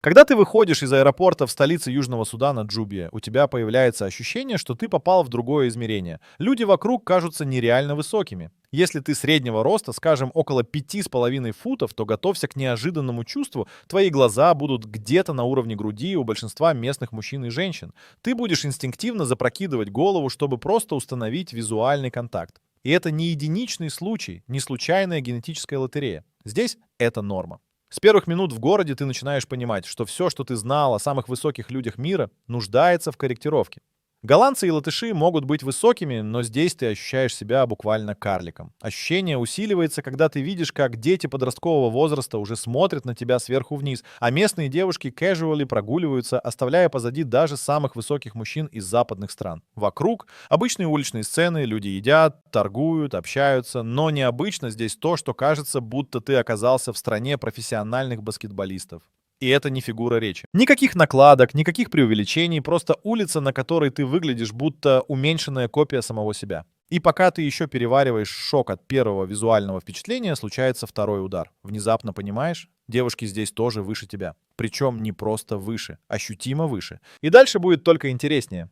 Когда ты выходишь из аэропорта в столице Южного Судана, Джубе, у тебя появляется ощущение, что ты попал в другое измерение. Люди вокруг кажутся нереально высокими. Если ты среднего роста, скажем, около 5,5 футов, то готовься к неожиданному чувству. Твои глаза будут где-то на уровне груди у большинства местных мужчин и женщин. Ты будешь инстинктивно запрокидывать голову, чтобы просто установить визуальный контакт. И это не единичный случай, не случайная генетическая лотерея. Здесь это норма. С первых минут в городе ты начинаешь понимать, что все, что ты знал о самых высоких людях мира, нуждается в корректировке. Голландцы и латыши могут быть высокими, но здесь ты ощущаешь себя буквально карликом. Ощущение усиливается, когда ты видишь, как дети подросткового возраста уже смотрят на тебя сверху вниз, а местные девушки casually прогуливаются, оставляя позади даже самых высоких мужчин из западных стран. Вокруг обычные уличные сцены, люди едят, торгуют, общаются, но необычно здесь то, что кажется, будто ты оказался в стране профессиональных баскетболистов. И это не фигура речи. Никаких накладок, никаких преувеличений, просто улица, на которой ты выглядишь будто уменьшенная копия самого себя. И пока ты еще перевариваешь шок от первого визуального впечатления, случается второй удар. Внезапно понимаешь, девушки здесь тоже выше тебя. Причем не просто выше, ощутимо выше. И дальше будет только интереснее.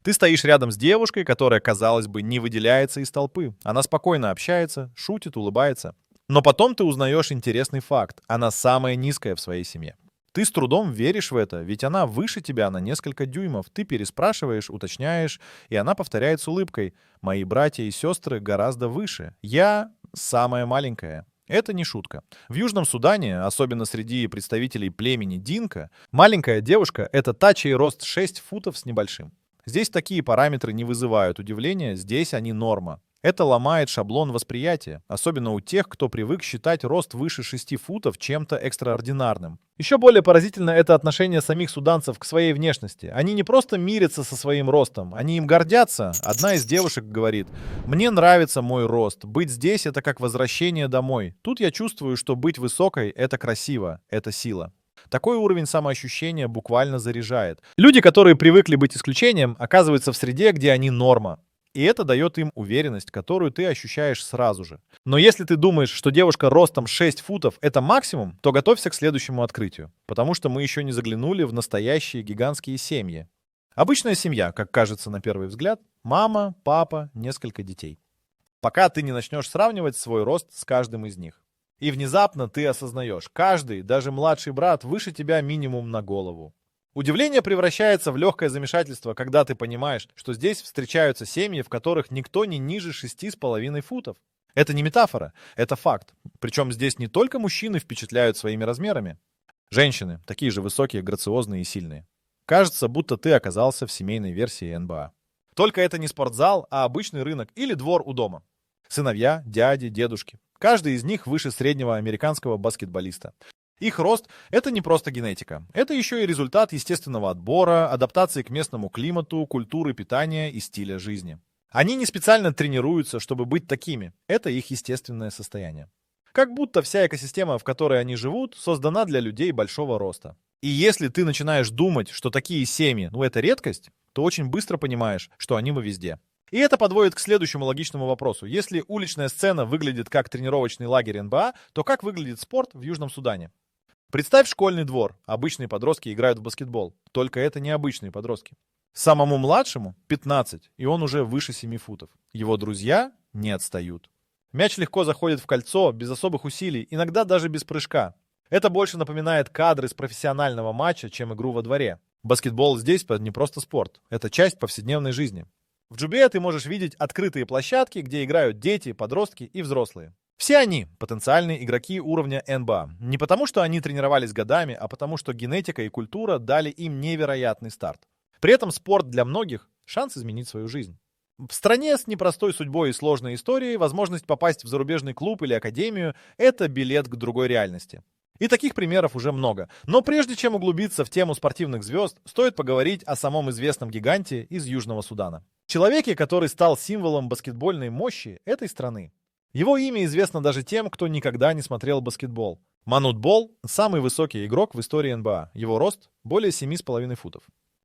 Ты стоишь рядом с девушкой, которая, казалось бы, не выделяется из толпы. Она спокойно общается, шутит, улыбается. Но потом ты узнаешь интересный факт. Она самая низкая в своей семье. Ты с трудом веришь в это, ведь она выше тебя на несколько дюймов. Ты переспрашиваешь, уточняешь, и она повторяет с улыбкой: «Мои братья и сестры гораздо выше. Я самая маленькая». Это не шутка. В Южном Судане, особенно среди представителей племени Динка, маленькая девушка — это та, чей рост 6 футов с небольшим. Здесь такие параметры не вызывают удивления, здесь они норма. Это ломает шаблон восприятия, особенно у тех, кто привык считать рост выше 6 футов чем-то экстраординарным. Еще более поразительно это отношение самих суданцев к своей внешности. Они не просто мирятся со своим ростом, они им гордятся. Одна из девушек говорит: «Мне нравится мой рост, быть здесь — это как возвращение домой. Тут я чувствую, что быть высокой — это красиво, это сила». Такой уровень самоощущения буквально заряжает. Люди, которые привыкли быть исключением, оказываются в среде, где они норма. И это дает им уверенность, которую ты ощущаешь сразу же. Но если ты думаешь, что девушка ростом 6 футов — это максимум, то готовься к следующему открытию. Потому что мы еще не заглянули в настоящие гигантские семьи. Обычная семья, как кажется на первый взгляд: мама, папа, несколько детей. Пока ты не начнешь сравнивать свой рост с каждым из них. И внезапно ты осознаешь: каждый, даже младший брат, выше тебя минимум на голову. Удивление превращается в легкое замешательство, когда ты понимаешь, что здесь встречаются семьи, в которых никто не ниже 6,5 футов. Это не метафора, это факт. Причем здесь не только мужчины впечатляют своими размерами. Женщины, такие же высокие, грациозные и сильные. Кажется, будто ты оказался в семейной версии НБА. Только это не спортзал, а обычный рынок или двор у дома. Сыновья, дяди, дедушки. Каждый из них выше среднего американского баскетболиста. Их рост — это не просто генетика. Это еще и результат естественного отбора, адаптации к местному климату, культуры питания и стиля жизни. Они не специально тренируются, чтобы быть такими. Это их естественное состояние. Как будто вся экосистема, в которой они живут, создана для людей большого роста. И если ты начинаешь думать, что такие семьи, это редкость, то очень быстро понимаешь, что они везде. И это подводит к следующему логичному вопросу. Если уличная сцена выглядит как тренировочный лагерь НБА, то как выглядит спорт в Южном Судане? Представь школьный двор. Обычные подростки играют в баскетбол. Только это не обычные подростки. Самому младшему 15, и он уже выше 7 футов. Его друзья не отстают. Мяч легко заходит в кольцо, без особых усилий, иногда даже без прыжка. Это больше напоминает кадры с профессионального матча, чем игру во дворе. Баскетбол здесь не просто спорт. Это часть повседневной жизни. В Джубе ты можешь видеть открытые площадки, где играют дети, подростки и взрослые. Все они потенциальные игроки уровня НБА. Не потому, что они тренировались годами, а потому, что генетика и культура дали им невероятный старт. При этом спорт для многих — шанс изменить свою жизнь. В стране с непростой судьбой и сложной историей возможность попасть в зарубежный клуб или академию — это билет к другой реальности. И таких примеров уже много. Но прежде чем углубиться в тему спортивных звезд, стоит поговорить о самом известном гиганте из Южного Судана. Человеке, который стал символом баскетбольной мощи этой страны. Его имя известно даже тем, кто никогда не смотрел баскетбол. Манут Бол — самый высокий игрок в истории НБА. Его рост — более 7,5 футов.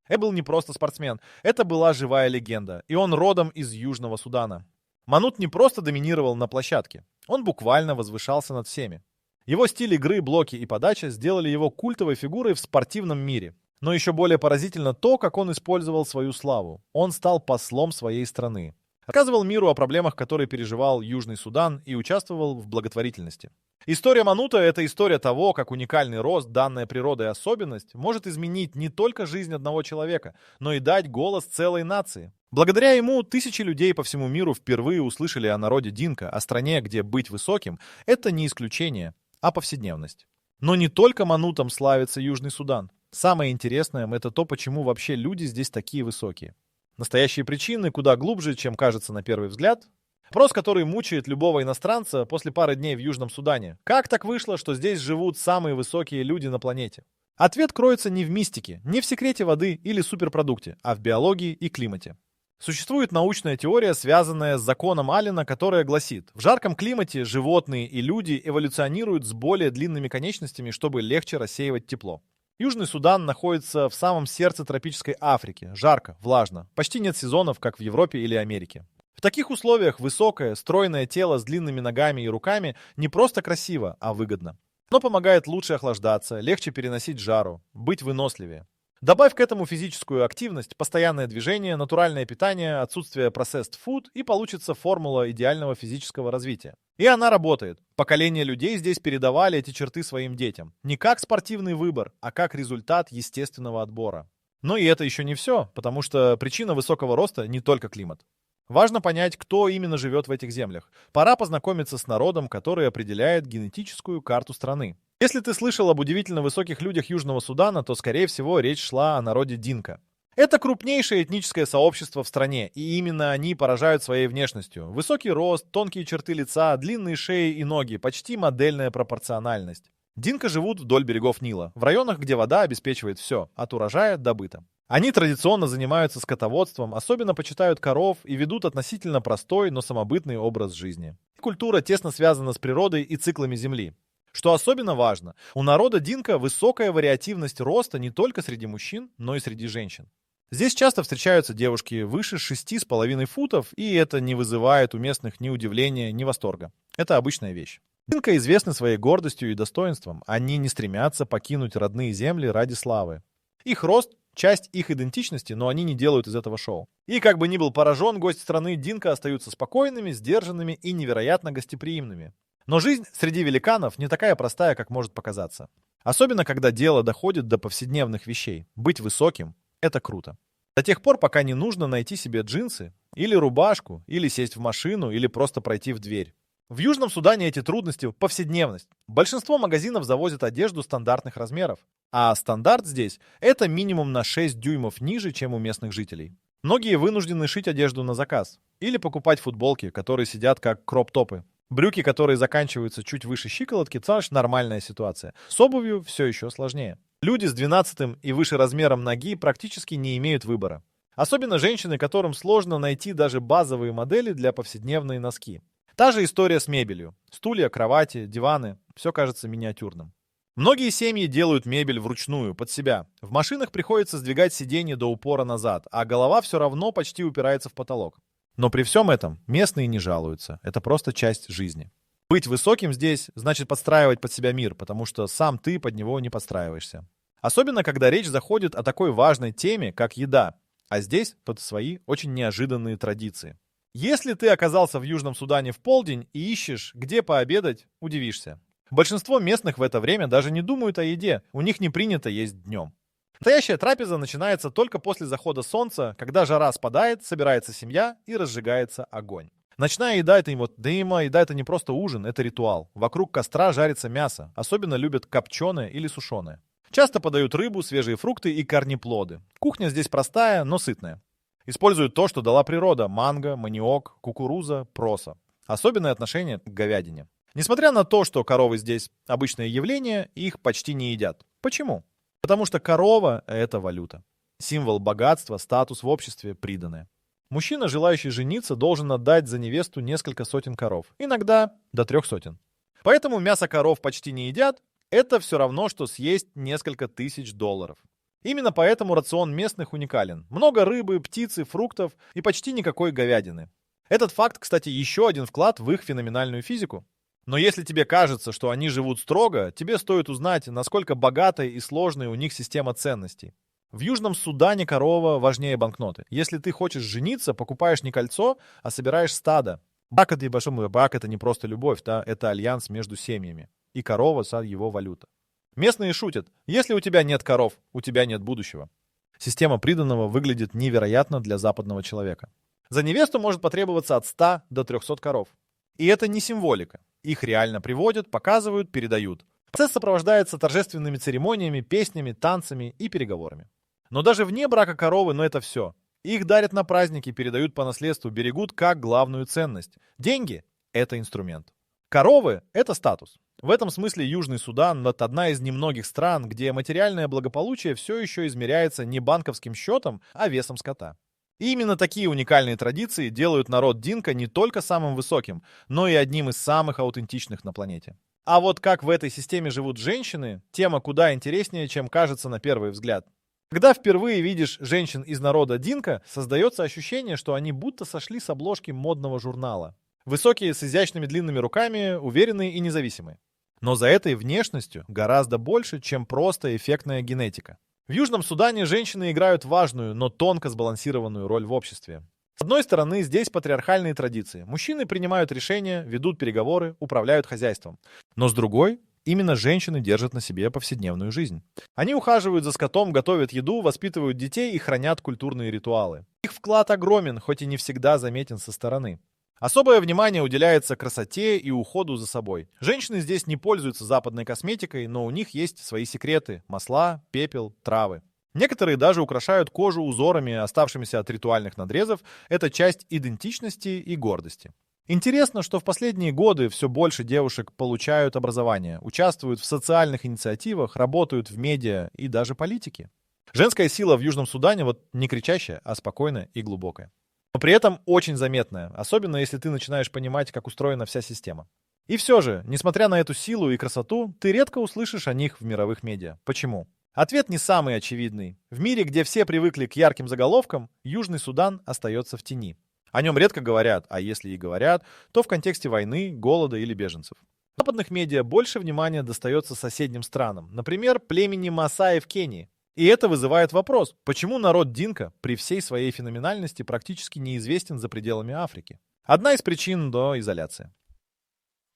Это был не просто спортсмен, это была живая легенда. И он родом из Южного Судана. Манут не просто доминировал на площадке, он буквально возвышался над всеми. Его стиль игры, блоки и подача сделали его культовой фигурой в спортивном мире. Но еще более поразительно то, как он использовал свою славу. Он стал послом своей страны. Рассказывал миру о проблемах, которые переживал Южный Судан, и участвовал в благотворительности. История Манута — это история того, как уникальный рост, данная природой особенность, может изменить не только жизнь одного человека, но и дать голос целой нации. Благодаря ему тысячи людей по всему миру впервые услышали о народе Динка, о стране, где быть высоким — это не исключение, а повседневность. Но не только Манутом славится Южный Судан. Самое интересное — это то, почему вообще люди здесь такие высокие. Настоящие причины куда глубже, чем кажется на первый взгляд. Вопрос, который мучает любого иностранца после пары дней в Южном Судане. Как так вышло, что здесь живут самые высокие люди на планете? Ответ кроется не в мистике, не в секрете воды или суперпродукте, а в биологии и климате. Существует научная теория, связанная с законом Аллена, которая гласит: в жарком климате животные и люди эволюционируют с более длинными конечностями, чтобы легче рассеивать тепло. Южный Судан находится в самом сердце тропической Африки. Жарко, влажно. Почти нет сезонов, как в Европе или Америке. В таких условиях высокое, стройное тело с длинными ногами и руками не просто красиво, а выгодно. Оно помогает лучше охлаждаться, легче переносить жару, быть выносливее. Добавь к этому физическую активность, постоянное движение, натуральное питание, отсутствие processed food, и получится формула идеального физического развития. И она работает. Поколения людей здесь передавали эти черты своим детям. Не как спортивный выбор, а как результат естественного отбора. Но и это еще не все, потому что причина высокого роста не только климат. Важно понять, кто именно живет в этих землях. Пора познакомиться с народом, который определяет генетическую карту страны. Если ты слышал об удивительно высоких людях Южного Судана, то, скорее всего, речь шла о народе Динка. Это крупнейшее этническое сообщество в стране, и именно они поражают своей внешностью. Высокий рост, тонкие черты лица, длинные шеи и ноги, почти модельная пропорциональность. Динка живут вдоль берегов Нила, в районах, где вода обеспечивает все, от урожая до быта. Они традиционно занимаются скотоводством, особенно почитают коров и ведут относительно простой, но самобытный образ жизни. Культура тесно связана с природой и циклами Земли. Что особенно важно, у народа Динка высокая вариативность роста не только среди мужчин, но и среди женщин. Здесь часто встречаются девушки выше 6,5 футов, и это не вызывает у местных ни удивления, ни восторга. Это обычная вещь. Динка известны своей гордостью и достоинством. Они не стремятся покинуть родные земли ради славы. Их рост — часть их идентичности, но они не делают из этого шоу. И как бы ни был поражен, гости страны Динка остаются спокойными, сдержанными и невероятно гостеприимными. Но жизнь среди великанов не такая простая, как может показаться. Особенно, когда дело доходит до повседневных вещей. Быть высоким — это круто. До тех пор, пока не нужно найти себе джинсы, или рубашку, или сесть в машину, или просто пройти в дверь. В Южном Судане эти трудности — повседневность. Большинство магазинов завозят одежду стандартных размеров. А стандарт здесь — это минимум на 6 дюймов ниже, чем у местных жителей. Многие вынуждены шить одежду на заказ. Или покупать футболки, которые сидят как кроп-топы. Брюки, которые заканчиваются чуть выше щиколотки, тоже нормальная ситуация. С обувью все еще сложнее. Люди с 12 и выше размером ноги практически не имеют выбора. Особенно женщины, которым сложно найти даже базовые модели для повседневной носки. Та же история с мебелью. Стулья, кровати, диваны. Все кажется миниатюрным. Многие семьи делают мебель вручную, под себя. В машинах приходится сдвигать сиденье до упора назад, а голова все равно почти упирается в потолок. Но при всем этом местные не жалуются. Это просто часть жизни. Быть высоким здесь значит подстраивать под себя мир, потому что сам ты под него не подстраиваешься. Особенно, когда речь заходит о такой важной теме, как еда. А здесь под свои очень неожиданные традиции. Если ты оказался в Южном Судане в полдень и ищешь, где пообедать, удивишься. Большинство местных в это время даже не думают о еде, у них не принято есть днем. Настоящая трапеза начинается только после захода солнца, когда жара спадает, собирается семья и разжигается огонь. Ночная еда — это еда — это не просто ужин, это ритуал. Вокруг костра жарится мясо, особенно любят копченое или сушеное. Часто подают рыбу, свежие фрукты и корнеплоды. Кухня здесь простая, но сытная. Используют то, что дала природа: манго, маниок, кукуруза, проса. Особенное отношение к говядине. Несмотря на то, что коровы здесь обычное явление, их почти не едят. Почему? Потому что корова — это валюта. Символ богатства, статус в обществе, приданое. Мужчина, желающий жениться, должен отдать за невесту несколько сотен коров. Иногда до 3 сотен. Поэтому мясо коров почти не едят. Это все равно, что съесть несколько тысяч долларов. Именно поэтому рацион местных уникален. Много рыбы, птицы, фруктов и почти никакой говядины. Этот факт, кстати, еще один вклад в их феноменальную физику. Но если тебе кажется, что они живут строго, тебе стоит узнать, насколько богатой и сложной у них система ценностей. В Южном Судане корова важнее банкноты. Если ты хочешь жениться, покупаешь не кольцо, а собираешь стадо. Брак это, брак это не просто любовь, да, это альянс между семьями. И корова — его валюта. Местные шутят: если у тебя нет коров, у тебя нет будущего. Система приданого выглядит невероятно для западного человека. За невесту может потребоваться от 100 до 300 коров. И это не символика. Их реально приводят, показывают, передают. Процесс сопровождается торжественными церемониями, песнями, танцами и переговорами. Но даже вне брака коровы, но это все. Их дарят на праздники, передают по наследству, берегут как главную ценность. Деньги — это инструмент. Коровы — это статус. В этом смысле Южный Судан — это одна из немногих стран, где материальное благополучие все еще измеряется не банковским счетом, а весом скота. И именно такие уникальные традиции делают народ Динка не только самым высоким, но и одним из самых аутентичных на планете. А вот как в этой системе живут женщины — тема куда интереснее, чем кажется на первый взгляд. Когда впервые видишь женщин из народа Динка, создается ощущение, что они будто сошли с обложки модного журнала. Высокие, с изящными длинными руками, уверенные и независимые. Но за этой внешностью гораздо больше, чем просто эффектная генетика. В Южном Судане женщины играют важную, но тонко сбалансированную роль в обществе. С одной стороны, здесь патриархальные традиции. Мужчины принимают решения, ведут переговоры, управляют хозяйством. Но с другой, именно женщины держат на себе повседневную жизнь. Они ухаживают за скотом, готовят еду, воспитывают детей и хранят культурные ритуалы. Их вклад огромен, хоть и не всегда заметен со стороны. Особое внимание уделяется красоте и уходу за собой. Женщины здесь не пользуются западной косметикой, но у них есть свои секреты – масла, пепел, травы. Некоторые даже украшают кожу узорами, оставшимися от ритуальных надрезов. Это часть идентичности и гордости. Интересно, что в последние годы все больше девушек получают образование, участвуют в социальных инициативах, работают в медиа и даже политике. Женская сила в Южном Судане не кричащая, а спокойная и глубокая. Но при этом очень заметная, особенно если ты начинаешь понимать, как устроена вся система. И все же, несмотря на эту силу и красоту, ты редко услышишь о них в мировых медиа. Почему? Ответ не самый очевидный. В мире, где все привыкли к ярким заголовкам, Южный Судан остается в тени. О нем редко говорят, а если и говорят, то в контексте войны, голода или беженцев. В западных медиа больше внимания достается соседним странам, например, племени Маасай в Кении. И это вызывает вопрос, почему народ Динка при всей своей феноменальности практически неизвестен за пределами Африки. Одна из причин — изоляция.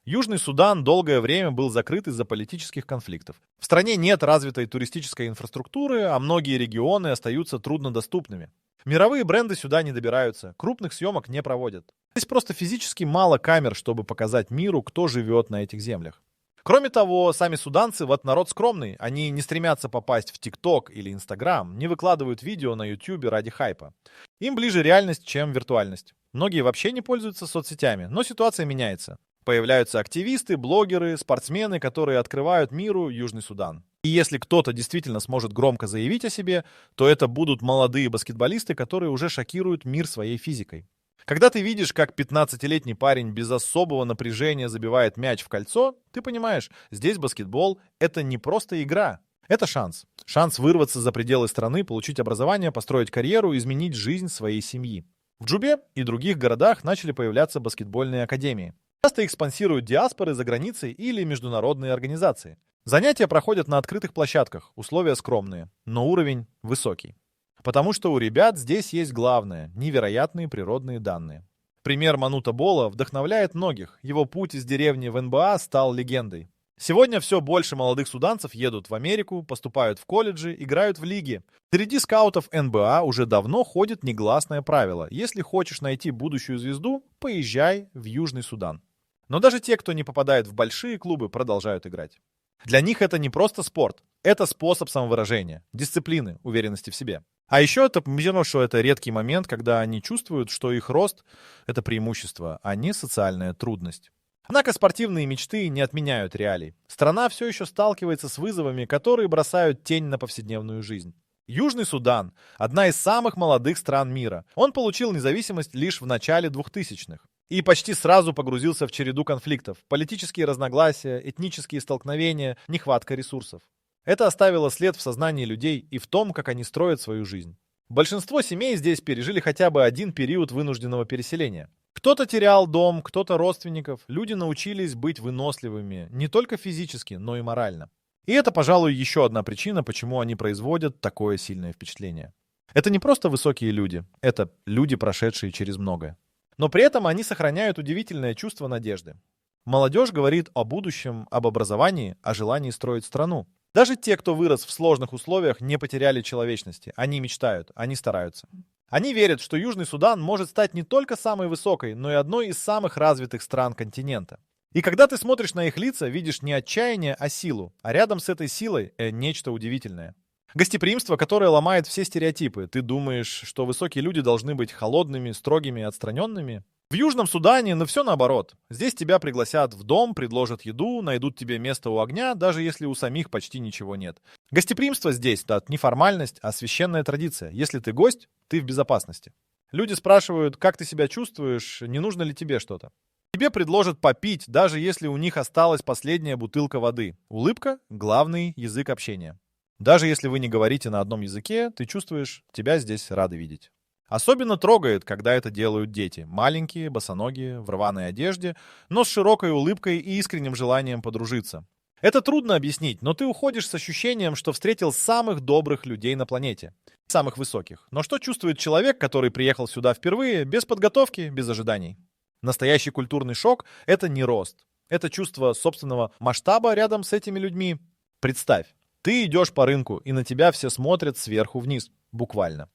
Южный Судан долгое время был закрыт из-за политических конфликтов. В стране нет развитой туристической инфраструктуры, а многие регионы остаются труднодоступными. Мировые бренды сюда не добираются, крупных съемок не проводят. Здесь просто физически мало камер, чтобы показать миру, кто живет на этих землях. Кроме того, сами суданцы народ скромный, они не стремятся попасть в ТикТок или Инстаграм, не выкладывают видео на Ютубе ради хайпа. Им ближе реальность, чем виртуальность. Многие вообще не пользуются соцсетями, но ситуация меняется. Появляются активисты, блогеры, спортсмены, которые открывают миру Южный Судан. И если кто-то действительно сможет громко заявить о себе, то это будут молодые баскетболисты, которые уже шокируют мир своей физикой. Когда ты видишь, как 15-летний парень без особого напряжения забивает мяч в кольцо, ты понимаешь, здесь баскетбол — это не просто игра. Это шанс. Шанс вырваться за пределы страны, получить образование, построить карьеру, изменить жизнь своей семьи. В Джубе и других городах начали появляться баскетбольные академии. Часто их спонсируют диаспоры за границей или международные организации. Занятия проходят на открытых площадках, условия скромные, но уровень высокий. Потому что у ребят здесь есть главное — невероятные природные данные. Пример Манута Бола вдохновляет многих. Его путь из деревни в НБА стал легендой. Сегодня все больше молодых суданцев едут в Америку, поступают в колледжи, играют в лиги. Среди скаутов НБА уже давно ходит негласное правило: если хочешь найти будущую звезду, поезжай в Южный Судан. Но даже те, кто не попадает в большие клубы, продолжают играть. Для них это не просто спорт, это способ самовыражения, дисциплины, уверенности в себе. А еще это помимо, что это редкий момент, когда они чувствуют, что их рост — это преимущество, а не социальная трудность. Однако спортивные мечты не отменяют реалий. Страна все еще сталкивается с вызовами, которые бросают тень на повседневную жизнь. Южный Судан — одна из самых молодых стран мира. Он получил независимость лишь в начале 2000-х. И почти сразу погрузился в череду конфликтов. Политические разногласия, этнические столкновения, нехватка ресурсов. Это оставило след в сознании людей и в том, как они строят свою жизнь. Большинство семей здесь пережили хотя бы один период вынужденного переселения. Кто-то терял дом, кто-то родственников. Люди научились быть выносливыми не только физически, но и морально. И это, пожалуй, еще одна причина, почему они производят такое сильное впечатление. Это не просто высокие люди, это люди, прошедшие через многое. Но при этом они сохраняют удивительное чувство надежды. Молодежь говорит о будущем, об образовании, о желании строить страну. Даже те, кто вырос в сложных условиях, не потеряли человечности. Они мечтают, они стараются. Они верят, что Южный Судан может стать не только самой высокой, но и одной из самых развитых стран континента. И когда ты смотришь на их лица, видишь не отчаяние, а силу. А рядом с этой силой нечто удивительное. Гостеприимство, которое ломает все стереотипы. Ты думаешь, что высокие люди должны быть холодными, строгими, отстраненными? В Южном Судане, но все наоборот. Здесь тебя пригласят в дом, предложат еду, найдут тебе место у огня, даже если у самих почти ничего нет. Гостеприимство здесь — это не формальность, а священная традиция. Если ты гость, ты в безопасности. Люди спрашивают, как ты себя чувствуешь, не нужно ли тебе что-то. Тебе предложат попить, даже если у них осталась последняя бутылка воды. Улыбка — главный язык общения. Даже если вы не говорите на одном языке, ты чувствуешь, тебя здесь рады видеть. Особенно трогает, когда это делают дети. Маленькие, босоногие, в рваной одежде, но с широкой улыбкой и искренним желанием подружиться. Это трудно объяснить, но ты уходишь с ощущением, что встретил самых добрых людей на планете. Самых высоких. Но что чувствует человек, который приехал сюда впервые, без подготовки, без ожиданий? Настоящий культурный шок — это не рост. Это чувство собственного масштаба рядом с этими людьми. Представь, ты идешь по рынку, и на тебя все смотрят сверху вниз. Буквально.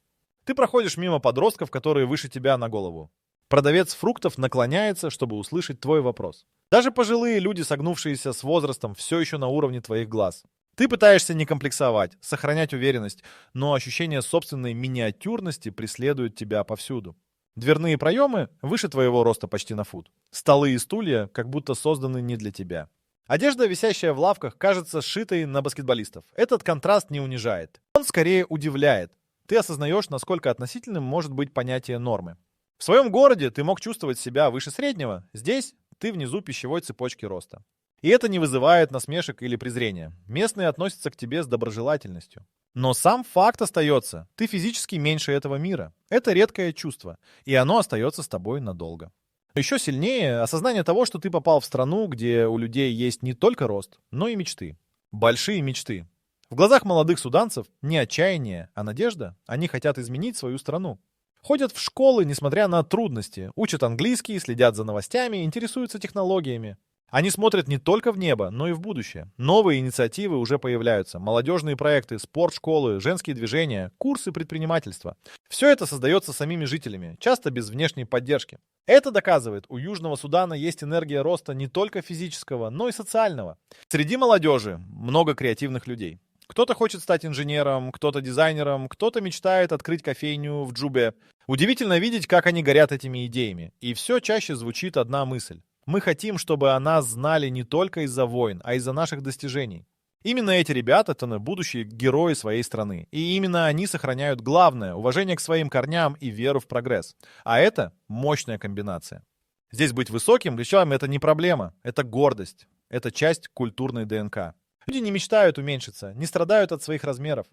Ты проходишь мимо подростков, которые выше тебя на голову. Продавец фруктов наклоняется, чтобы услышать твой вопрос. Даже пожилые люди, согнувшиеся с возрастом, все еще на уровне твоих глаз. Ты пытаешься не комплексовать, сохранять уверенность, но ощущение собственной миниатюрности преследует тебя повсюду. Дверные проемы выше твоего роста почти на фут. Столы и стулья как будто созданы не для тебя. Одежда, висящая в лавках, кажется сшитой на баскетболистов. Этот контраст не унижает. Он скорее удивляет. Ты осознаешь, насколько относительным может быть понятие нормы. В своем городе ты мог чувствовать себя выше среднего, здесь ты внизу пищевой цепочки роста. И это не вызывает насмешек или презрения. Местные относятся к тебе с доброжелательностью. Но сам факт остается. Ты физически меньше этого мира. Это редкое чувство, и оно остается с тобой надолго. Еще сильнее осознание того, что ты попал в страну, где у людей есть не только рост, но и мечты. Большие мечты. В глазах молодых суданцев не отчаяние, а надежда. Они хотят изменить свою страну. Ходят в школы, несмотря на трудности, учат английский, следят за новостями, интересуются технологиями. Они смотрят не только в небо, но и в будущее. Новые инициативы уже появляются. Молодежные проекты, спортшколы, женские движения, курсы предпринимательства. Все это создается самими жителями, часто без внешней поддержки. Это доказывает, у Южного Судана есть энергия роста не только физического, но и социального. Среди молодежи много креативных людей. Кто-то хочет стать инженером, кто-то дизайнером, кто-то мечтает открыть кофейню в Джубе. Удивительно видеть, как они горят этими идеями. И все чаще звучит одна мысль. Мы хотим, чтобы о нас знали не только из-за войн, а из-за наших достижений. Именно эти ребята — это будущие герои своей страны. И именно они сохраняют главное — уважение к своим корням и веру в прогресс. А это мощная комбинация. Здесь быть высоким личам — это не проблема, это гордость. Это часть культурной ДНК. Люди не мечтают уменьшиться, не страдают от своих размеров.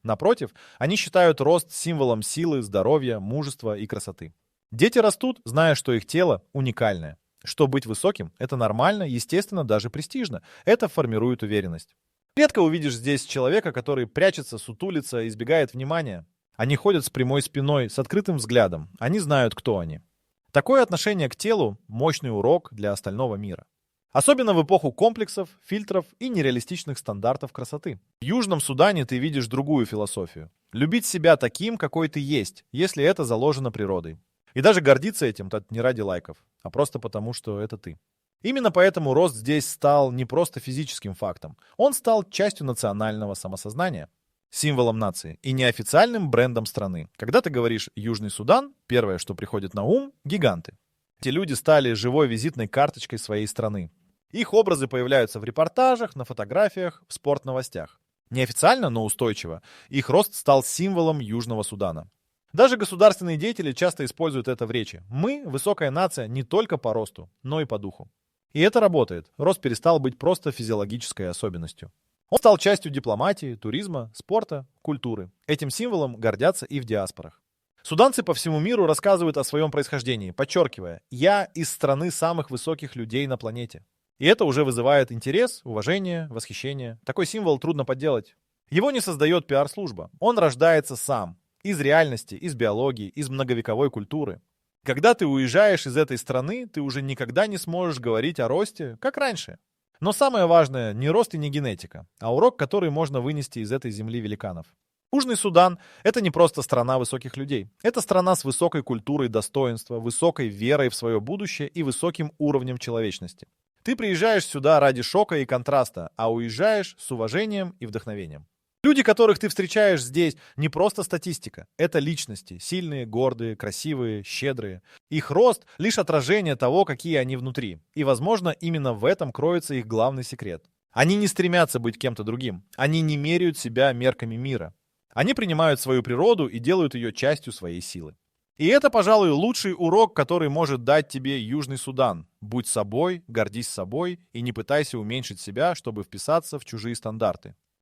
Напротив, они считают рост символом силы, здоровья, мужества и красоты. Дети растут, зная, что их тело уникальное. Что быть высоким — это нормально, естественно, даже престижно. Это формирует уверенность. Редко увидишь здесь человека, который прячется, сутулится, избегает внимания. Они ходят с прямой спиной, с открытым взглядом. Они знают, кто они. Такое отношение к телу — мощный урок для остального мира. Особенно в эпоху комплексов, фильтров и нереалистичных стандартов красоты. В Южном Судане ты видишь другую философию. Любить себя таким, какой ты есть, если это заложено природой. И даже гордиться этим не ради лайков, а просто потому, что это ты. Именно поэтому рост здесь стал не просто физическим фактом. Он стал частью национального самосознания, символом нации и неофициальным брендом страны. Когда ты говоришь «Южный Судан», первое, что приходит на ум — гиганты. Эти люди стали живой визитной карточкой своей страны. Их образы появляются в репортажах, на фотографиях, в спортновостях. Неофициально, но устойчиво, их рост стал символом Южного Судана. Даже государственные деятели часто используют это в речи. Мы — высокая нация не только по росту, но и по духу. И это работает. Рост перестал быть просто физиологической особенностью. Он стал частью дипломатии, туризма, спорта, культуры. Этим символом гордятся и в диаспорах. Суданцы по всему миру рассказывают о своем происхождении, подчеркивая: «Я из страны самых высоких людей на планете». И это уже вызывает интерес, уважение, восхищение. Такой символ трудно подделать. Его не создает пиар-служба. Он рождается сам. Из реальности, из биологии, из многовековой культуры. Когда ты уезжаешь из этой страны, ты уже никогда не сможешь говорить о росте, как раньше. Но самое важное не рост и не генетика, а урок, который можно вынести из этой земли великанов. Южный Судан — это не просто страна высоких людей. Это страна с высокой культурой достоинства, высокой верой в свое будущее и высоким уровнем человечности. Ты приезжаешь сюда ради шока и контраста, а уезжаешь с уважением и вдохновением. Люди, которых ты встречаешь здесь, не просто статистика. Это личности. Сильные, гордые, красивые, щедрые. Их рост — лишь отражение того, какие они внутри. И, возможно, именно в этом кроется их главный секрет. Они не стремятся быть кем-то другим. Они не меряют себя мерками мира. Они принимают свою природу и делают ее частью своей силы. И это, пожалуй, лучший урок, который может дать тебе Южный Судан. Будь собой, гордись собой и не пытайся уменьшить себя, чтобы вписаться в чужие стандарты.